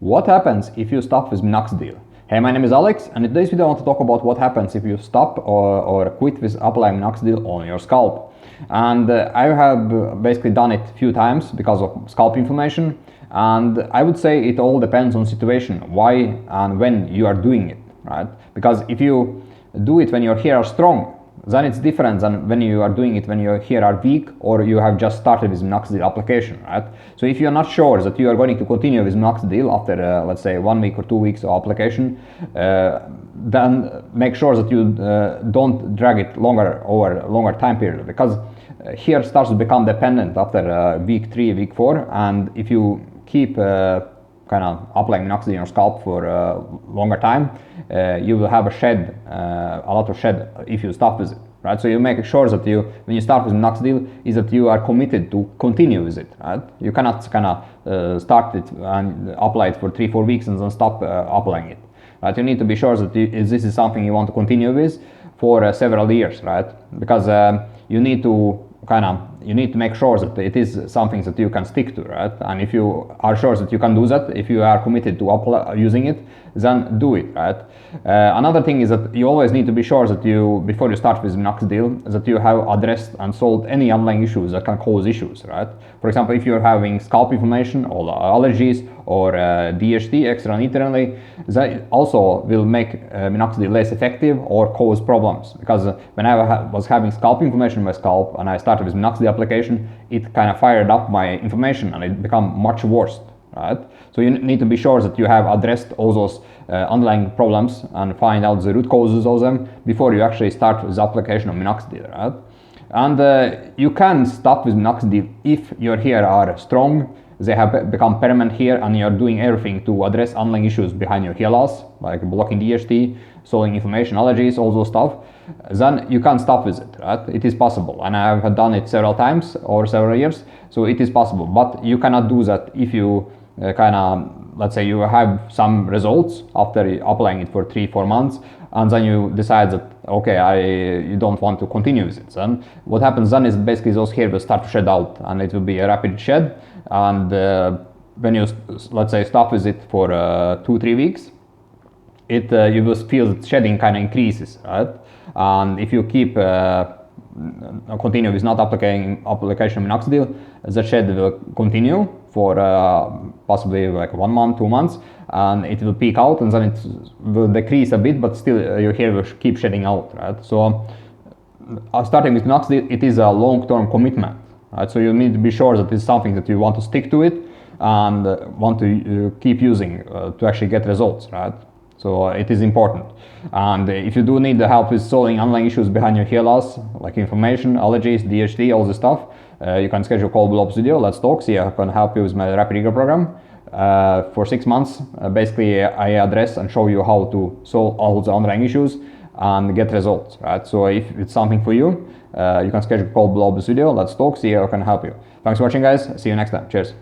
What happens if you stop with minoxidil? Hey, my name is Alex, and in today's video I want to talk about what happens if you stop or quit with applying minoxidil on your scalp. And I have basically done it a few times because of scalp inflammation, and I would say it all depends on situation, why and when you are doing it, right? Because if you do it when your hair are strong, then it's different than when you are doing it when your hair are weak or you have just started with minoxidil application, right? So if you're not sure that you are going to continue with minoxidil after let's say 1 week or 2 weeks of application, then make sure that you don't drag it over a longer time period, because hair starts to become dependent after week 3, week 4, and if you keep kind of applying minoxidil in your scalp for a longer time, you will have a lot of shed if you stop with it, right? So you make sure that when you start with minoxidil, is that you are committed to continue with it, right? You cannot kind of start it and apply it for 3-4 weeks and then stop applying it, right? You need to be sure that this is something you want to continue with for several years, right? Because you need to make sure that it is something that you can stick to, right? And if you are sure that you can do that, if you are committed to using it, then do it, right? Another thing is that you always need to be sure that before you start with minoxidil, that you have addressed and solved any underlying issues that can cause issues, right? For example, if you're having scalp inflammation or allergies or DHT extrainternally, that also will make minoxidil less effective or cause problems. Because when I was having scalp inflammation in my scalp and I started with minoxidil application, it kind of fired up my inflammation and it became much worse, right? So you need to be sure that you have addressed all those underlying problems and find out the root causes of them before you actually start with the application of minoxidil, right? And you can stop with minoxidil if your hair are strong, they have become permanent hair, and you're doing everything to address underlying issues behind your hair loss, like blocking DHT, solving inflammation, allergies, all those stuff. Then you can stop with it, right? It is possible, and I have done it several times over several years, so it is possible. But you cannot do that if you let's say you have some results after applying it for 3-4 months, and then you decide that okay, you don't want to continue with it. Then what happens then is basically those hair will start to shed out, and it will be a rapid shed. And when you let's say stop with it for 2-3 weeks, you will feel that shedding kind of increases, right? And if you keep continue with not application of minoxidil, the shed will continue for possibly like 1 month, 2 months, and it will peak out, and then it will decrease a bit, but still your hair will keep shedding out, right? So starting with minoxidil, it is a long-term commitment, right? So you need to be sure that it's something that you want to stick to it and want to keep using to actually get results, right? So it is important. And if you do need the help with solving underlying issues behind your hair loss, like inflammation, allergies, DHT, all this stuff, you can schedule a call below this video. Let's talk. See, I can help you with my Rapid Rigor program. For 6 months, basically I address and show you how to solve all the underlying issues and get results, right? So if it's something for you, you can schedule a call below this video. Let's talk. See, I can help you. Thanks for watching, guys. See you next time. Cheers.